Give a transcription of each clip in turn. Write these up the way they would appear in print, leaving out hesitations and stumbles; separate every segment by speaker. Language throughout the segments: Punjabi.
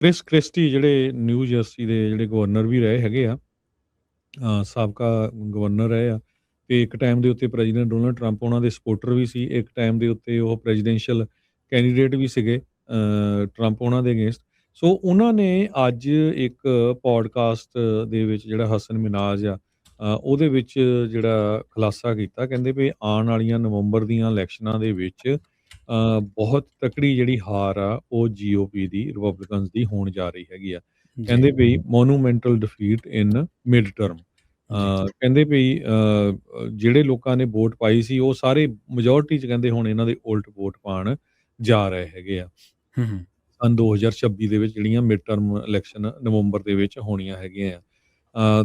Speaker 1: ਕ੍ਰਿਸਟੀ ਜਿਹੜੇ ਨਿਊ ਜਰਸੀ ਦੇ ਜਿਹੜੇ ਗਵਰਨਰ ਵੀ ਰਹੇ ਹੈਗੇ ਆ, ਸਾਬਕਾ ਗਵਰਨਰ ਰਹੇ ਆ ਤੇ ਇੱਕ ਟਾਈਮ ਦੇ ਉੱਤੇ ਪ੍ਰੈਜ਼ੀਡੈਂਟ ਡੋਨਲਡ ਟਰੰਪ ਉਹਨਾਂ ਦੇ ਸਪੋਰਟਰ ਵੀ ਸੀ। ਇੱਕ ਟਾਈਮ ਦੇ ਉੱਤੇ ਉਹ ਪ੍ਰੈਜ਼ੀਡੈਂਸ਼ੀਅਲ ਕੈਂਡੀਡੇਟ ਵੀ ਸੀਗੇ ਟਰੰਪ ਉਹਨਾਂ ਦੇ ਅਗੇਂਸਟ। ਸੋ ਉਹਨਾਂ ਨੇ ਅੱਜ ਇੱਕ ਪੋਡਕਾਸਟ ਦੇ ਵਿੱਚ ਜਿਹੜਾ ਹਸਨ ਮਿਨਾਜ ਆ ਉਹਦੇ ਵਿੱਚ ਜਿਹੜਾ ਖੁਲਾਸਾ ਕੀਤਾ, ਕਹਿੰਦੇ ਵੀ ਆਉਣ ਵਾਲੀਆਂ ਨਵੰਬਰ ਦੀਆਂ ਇਲੈਕਸ਼ਨਾਂ ਦੇ ਵਿੱਚ ਬਹੁਤ ਤਕੜੀ ਜਿਹੜੀ ਹਾਰ ਆ ਉਹ GOP ਦੀ ਰਿਪਬਲਿਕਨਸ ਦੀ ਹੋਣ ਜਾ ਰਹੀ ਹੈਗੀ ਆ।
Speaker 2: ਜੀ,
Speaker 1: ਕਹਿੰਦੇ ਵੀ ਮੋਨੂਮੈਂਟਲ ਡਿਫੀਟ ਇਨ ਮਿਡ ਟਰਮ।
Speaker 2: ਜੀ,
Speaker 1: ਕਹਿੰਦੇ ਵੀ ਜਿਹੜੇ ਲੋਕਾਂ ਨੇ ਵੋਟ ਪਾਈ ਸੀ ਉਹ ਸਾਰੇ ਮੈਜੋਰਟੀ 'ਚ ਕਹਿੰਦੇ ਹੁਣ ਇਹਨਾਂ ਦੇ ਉਲਟ ਵੋਟ ਪਾਉਣ ਜਾ ਰਹੇ ਹੈਗੇ ਆ।
Speaker 2: ਹੂੰ, ਹੂੰ,
Speaker 1: ਸੰਨ 2026 ਦੇ ਵਿੱਚ ਜਿਹੜੀਆਂ ਮਿਡ ਟਰਮ ਇਲੈਕਸ਼ਨ ਨਵੰਬਰ ਦੇ ਵਿੱਚ ਹੋਣੀਆਂ ਹੈਗੀਆਂ ਆ।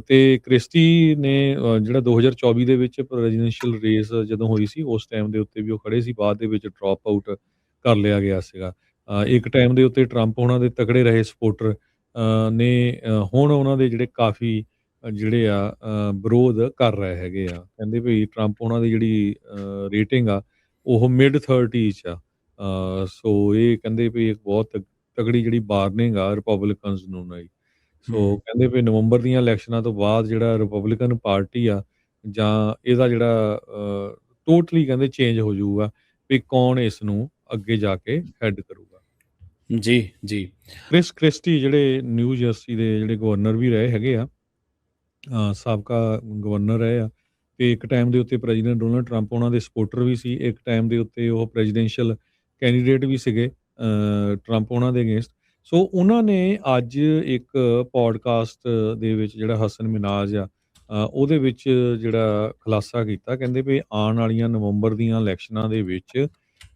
Speaker 1: ਤੇ ਕ੍ਰਿਸਟੀ ਨੇ ਜਿਹੜਾ 2024 ਦੇ ਵਿੱਚ ਪ੍ਰੈਜ਼ੀਡੈਂਸ਼ੀਅਲ ਰੇਸ ਜਦੋਂ ਹੋਈ ਸੀ ਉਸ ਟਾਈਮ ਦੇ ਉੱਤੇ ਵੀ ਉਹ ਖੜੇ ਸੀ, ਬਾਅਦ ਦੇ ਵਿੱਚ ਡ੍ਰੌਪ ਆਊਟ ਕਰ ਲਿਆ ਗਿਆ ਸੀਗਾ। ਇੱਕ ਟਾਈਮ ਦੇ ਉੱਤੇ ਟਰੰਪ ਉਹਨਾਂ ਦੇ ਤਕੜੇ ਰਹੇ ਸਪੋਰਟਰ ਨੇ ਹੁਣ ਉਹਨਾਂ ਦੇ ਜਿਹੜੇ ਕਾਫੀ ਜਿਹੜੇ ਆ ਵਿਰੋਧ ਕਰ ਰਹੇ ਹੈਗੇ ਆ। ਕਹਿੰਦੇ ਵੀ ਟਰੰਪ ਉਹਨਾਂ ਦੀ ਜਿਹੜੀ ਰੇਟਿੰਗ ਆ ਉਹ ਮਿਡ 30 'ਚ ਆ। ਸੋ ਇਹ ਕਹਿੰਦੇ ਵੀ ਇੱਕ ਬਹੁਤ ਤਕੜੀ ਜਿਹੜੀ ਵਾਰਨਿੰਗ ਆ ਰਿਪਬਲਿਕਨਸ ਨੂੰ ਨਹੀਂ। ਸੋ
Speaker 2: ਹੂੰ,
Speaker 1: ਕਹਿੰਦੇ ਵੀ ਨਵੰਬਰ ਦੀਆਂ ਇਲੈਕਸ਼ਨਾਂ ਤੋਂ ਬਾਅਦ ਜਿਹੜਾ ਰਿਪਬਲਿਕਨ ਪਾਰਟੀ ਆ ਜਾਂ ਇਹਦਾ ਜਿਹੜਾ ਟੋਟਲੀ ਕਹਿੰਦੇ ਚੇਂਜ ਹੋ ਜਾਊਗਾ ਵੀ ਕੌਣ ਇਸ ਨੂੰ ਅੱਗੇ ਜਾ ਕੇ ਹੈਡ ਕਰੂਗਾ।
Speaker 2: ਜੀ, ਜੀ,
Speaker 1: ਕ੍ਰਿਸਟੀ ਜਿਹੜੇ ਨਿਊ ਜਰਸੀ ਦੇ ਜਿਹੜੇ ਗਵਰਨਰ ਵੀ ਰਹੇ ਹੈਗੇ ਆ, ਸਾਬਕਾ ਗਵਰਨਰ ਰਹੇ ਆ ਤੇ ਇੱਕ ਟਾਈਮ ਦੇ ਉੱਤੇ ਪ੍ਰੈਜ਼ੀਡੈਂਟ ਡੋਨਲਡ ਟਰੰਪ ਉਹਨਾਂ ਦੇ ਸਪੋਰਟਰ ਵੀ ਸੀ। ਇੱਕ ਟਾਈਮ ਦੇ ਉੱਤੇ ਉਹ ਪ੍ਰੈਜ਼ੀਡੈਂਸ਼ੀਅਲ ਕੈਂਡੀਡੇਟ ਵੀ ਸੀਗੇ ਟਰੰਪ ਉਹਨਾਂ ਦੇ ਅਗੇਂਸਟ। ਸੋ ਉਹਨਾਂ ਨੇ ਅੱਜ ਇੱਕ ਪੋਡਕਾਸਟ ਦੇ ਵਿੱਚ ਜਿਹੜਾ ਹਸਨ ਮਿਨਾਜ ਆ ਉਹਦੇ ਵਿੱਚ ਜਿਹੜਾ ਖੁਲਾਸਾ ਕੀਤਾ, ਕਹਿੰਦੇ ਵੀ ਆਉਣ ਵਾਲੀਆਂ ਨਵੰਬਰ ਦੀਆਂ ਇਲੈਕਸ਼ਨਾਂ ਦੇ ਵਿੱਚ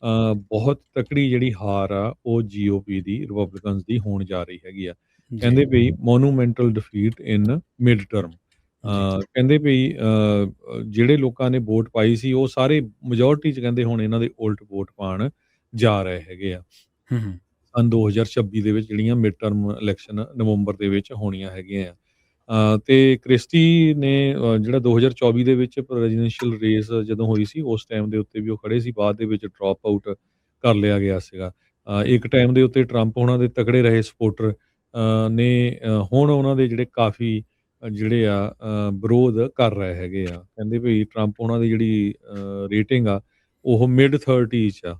Speaker 1: ਬਹੁਤ ਤਕੜੀ ਜਿਹੜੀ ਹਾਰ ਆ ਉਹ GOP ਦੀ ਰਿਪਬਲਿਕਨਸ ਦੀ ਹੋਣ ਜਾ ਰਹੀ ਹੈਗੀ ਆ।
Speaker 2: ਜੀ,
Speaker 1: ਕਹਿੰਦੇ ਵੀ ਮੋਨੂਮੈਂਟਲ ਡਿਫੀਟ ਇਨ ਮਿਡ ਟਰਮ।
Speaker 2: ਜੀ,
Speaker 1: ਕਹਿੰਦੇ ਵੀ ਜਿਹੜੇ ਲੋਕਾਂ ਨੇ ਵੋਟ ਪਾਈ ਸੀ ਉਹ ਸਾਰੇ ਮੈਜੋਰਟੀ 'ਚ ਕਹਿੰਦੇ ਹੁਣ ਇਹਨਾਂ ਦੇ ਉਲਟ ਵੋਟ ਪਾਉਣ ਜਾ ਰਹੇ ਹੈਗੇ ਆ।
Speaker 2: ਹੂੰ, ਹੂੰ,
Speaker 1: ਸੰਨ 2026 ਦੇ ਵਿੱਚ ਜਿਹੜੀਆਂ ਮਿਡ ਟਰਮ ਇਲੈਕਸ਼ਨ ਨਵੰਬਰ ਦੇ ਵਿੱਚ ਹੋਣੀਆਂ ਹੈਗੀਆਂ ਆ। ਤੇ ਕ੍ਰਿਸਟੀ ਨੇ ਜਿਹੜਾ 2024 ਦੇ ਵਿੱਚ ਪ੍ਰੈਜ਼ੀਡੈਂਸ਼ੀਅਲ ਰੇਸ ਜਦੋਂ ਹੋਈ ਸੀ ਉਸ ਟਾਈਮ ਦੇ ਉੱਤੇ ਵੀ ਉਹ ਖੜੇ ਸੀ, ਬਾਅਦ ਦੇ ਵਿੱਚ ਡ੍ਰੌਪ ਆਊਟ ਕਰ ਲਿਆ ਗਿਆ ਸੀਗਾ। ਇੱਕ ਟਾਈਮ ਦੇ ਉੱਤੇ ਟਰੰਪ ਉਹਨਾਂ ਦੇ ਤਕੜੇ ਰਹੇ ਸਪੋਰਟਰ ਨੇ ਹੁਣ ਉਹਨਾਂ ਦੇ ਜਿਹੜੇ ਕਾਫੀ ਜਿਹੜੇ ਆ ਵਿਰੋਧ ਕਰ ਰਹੇ ਹੈਗੇ ਆ। ਕਹਿੰਦੇ ਵੀ ਟਰੰਪ ਉਹਨਾਂ ਦੀ ਜਿਹੜੀ ਰੇਟਿੰਗ ਆ ਉਹ ਮਿਡ 30 'ਚ ਆ।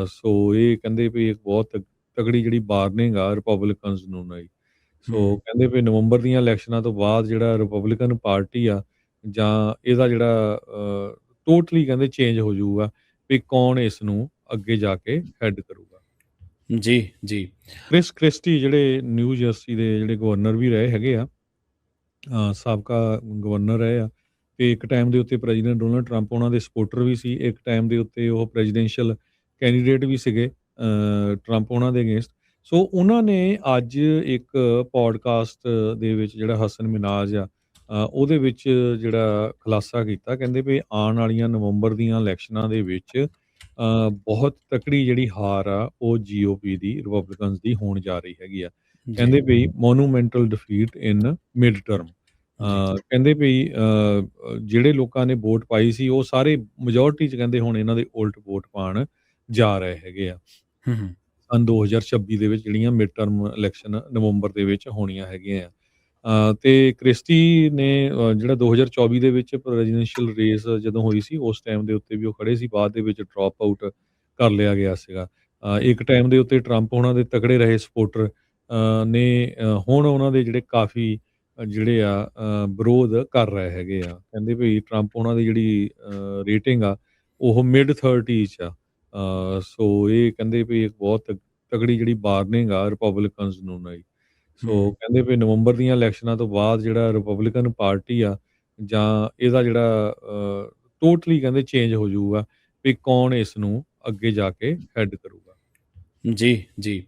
Speaker 1: ਸੋ ਇਹ ਕਹਿੰਦੇ ਵੀ ਇੱਕ ਬਹੁਤ ਤਕੜੀ ਜਿਹੜੀ ਵਾਰਨਿੰਗ ਆ ਰਿਪਬਲਿਕਨਸ ਨੂੰ ਨਹੀਂ। ਸੋ
Speaker 2: ਹੂੰ,
Speaker 1: ਕਹਿੰਦੇ ਵੀ ਨਵੰਬਰ ਦੀਆਂ ਇਲੈਕਸ਼ਨਾਂ ਤੋਂ ਬਾਅਦ ਜਿਹੜਾ ਰਿਪਬਲਿਕਨ ਪਾਰਟੀ ਆ ਜਾਂ ਇਹਦਾ ਜਿਹੜਾ ਟੋਟਲੀ ਕਹਿੰਦੇ ਚੇਂਜ ਹੋ ਜਾਊਗਾ ਵੀ ਕੌਣ ਇਸ ਨੂੰ ਅੱਗੇ ਜਾ ਕੇ ਹੈਡ ਕਰੂਗਾ।
Speaker 2: ਜੀ, ਜੀ,
Speaker 1: ਕ੍ਰਿਸਟੀ ਜਿਹੜੇ ਨਿਊ ਜਰਸੀ ਦੇ ਜਿਹੜੇ ਗਵਰਨਰ ਵੀ ਰਹੇ ਹੈਗੇ ਆ, ਸਾਬਕਾ ਗਵਰਨਰ ਰਹੇ ਆ ਤੇ ਇੱਕ ਟਾਈਮ ਦੇ ਉੱਤੇ ਪ੍ਰੈਜ਼ੀਡੈਂਟ ਡੋਨਲਡ ਟਰੰਪ ਉਹਨਾਂ ਦੇ ਸਪੋਰਟਰ ਵੀ ਸੀ। ਇੱਕ ਟਾਈਮ ਦੇ ਉੱਤੇ ਉਹ ਪ੍ਰੈਜ਼ੀਡੈਂਸ਼ੀਅਲ ਕੈਂਡੀਡੇਟ ਵੀ ਸੀਗੇ ਟਰੰਪ ਉਹਨਾਂ ਦੇ ਅਗੇਂਸਟ। ਸੋ ਉਹਨਾਂ ਨੇ ਅੱਜ ਇੱਕ ਪੋਡਕਾਸਟ ਦੇ ਵਿੱਚ ਜਿਹੜਾ ਹਸਨ ਮਿਨਾਜ ਆ ਉਹਦੇ ਵਿੱਚ ਜਿਹੜਾ ਖੁਲਾਸਾ ਕੀਤਾ, ਕਹਿੰਦੇ ਵੀ ਆਉਣ ਵਾਲੀਆਂ ਨਵੰਬਰ ਦੀਆਂ ਇਲੈਕਸ਼ਨਾਂ ਦੇ ਵਿੱਚ ਬਹੁਤ ਤਕੜੀ ਜਿਹੜੀ ਹਾਰ ਆ ਉਹ GOP ਦੀ ਰਿਪਬਲਿਕਨਸ ਦੀ ਹੋਣ ਜਾ ਰਹੀ ਹੈਗੀ ਆ।
Speaker 2: ਜੀ,
Speaker 1: ਕਹਿੰਦੇ ਵੀ ਮੋਨੂਮੈਂਟਲ ਡਿਫੀਟ ਇਨ ਮਿਡ ਟਰਮ।
Speaker 2: ਜੀ,
Speaker 1: ਕਹਿੰਦੇ ਵੀ ਜਿਹੜੇ ਲੋਕਾਂ ਨੇ ਵੋਟ ਪਾਈ ਸੀ ਉਹ ਸਾਰੇ ਮੈਜੋਰਟੀ 'ਚ ਕਹਿੰਦੇ ਹੁਣ ਇਹਨਾਂ ਦੇ ਉਲਟ ਵੋਟ ਪਾਉਣ ਜਾ ਰਹੇ ਹੈਗੇ ਆ।
Speaker 2: ਹੂੰ, ਹੂੰ,
Speaker 1: ਸੰਨ 2026 ਦੇ ਵਿੱਚ ਜਿਹੜੀਆਂ ਮਿਡ ਟਰਮ ਇਲੈਕਸ਼ਨ ਨਵੰਬਰ ਦੇ ਵਿੱਚ ਹੋਣੀਆਂ ਹੈਗੀਆਂ ਆ। ਤੇ ਕ੍ਰਿਸਟੀ ਨੇ ਜਿਹੜਾ 2024 ਦੇ ਵਿੱਚ ਪ੍ਰੈਜ਼ੀਡੈਂਸ਼ੀਅਲ ਰੇਸ ਜਦੋਂ ਹੋਈ ਸੀ ਉਸ ਟਾਈਮ ਦੇ ਉੱਤੇ ਵੀ ਉਹ ਖੜੇ ਸੀ, ਬਾਅਦ ਦੇ ਵਿੱਚ ਡ੍ਰੌਪ ਆਊਟ ਕਰ ਲਿਆ ਗਿਆ ਸੀਗਾ। ਇੱਕ ਟਾਈਮ ਦੇ ਉੱਤੇ ਟਰੰਪ ਉਹਨਾਂ ਦੇ ਤਕੜੇ ਰਹੇ ਸਪੋਰਟਰ ਨੇ ਹੁਣ ਉਹਨਾਂ ਦੇ ਜਿਹੜੇ ਕਾਫੀ ਜਿਹੜੇ ਆ ਵਿਰੋਧ ਕਰ ਰਹੇ ਹੈਗੇ ਆ। ਕਹਿੰਦੇ ਵੀ ਟਰੰਪ ਉਹਨਾਂ ਦੀ ਜਿਹੜੀ ਰੇਟਿੰਗ ਆ ਉਹ ਮਿਡ 30 'ਚ ਆ। ਸੋ ਇਹ ਕਹਿੰਦੇ ਵੀ ਇੱਕ ਬਹੁਤ ਤਕੜੀ ਜਿਹੜੀ ਵਾਰਨਿੰਗ ਆ ਰਿਪਬਲਿਕਨਸ ਨੂੰ ਨਹੀਂ। ਸੋ
Speaker 2: ਹੂੰ,
Speaker 1: ਕਹਿੰਦੇ ਵੀ ਨਵੰਬਰ ਦੀਆਂ ਇਲੈਕਸ਼ਨਾਂ ਤੋਂ ਬਾਅਦ ਜਿਹੜਾ ਰਿਪਬਲਿਕਨ ਪਾਰਟੀ ਆ ਜਾਂ ਇਹਦਾ ਜਿਹੜਾ ਟੋਟਲੀ ਕਹਿੰਦੇ ਚੇਂਜ ਹੋ ਜਾਊਗਾ ਵੀ ਕੌਣ ਇਸ ਨੂੰ ਅੱਗੇ ਜਾ ਕੇ ਹੈਡ ਕਰੂਗਾ।
Speaker 2: ਜੀ, ਜੀ।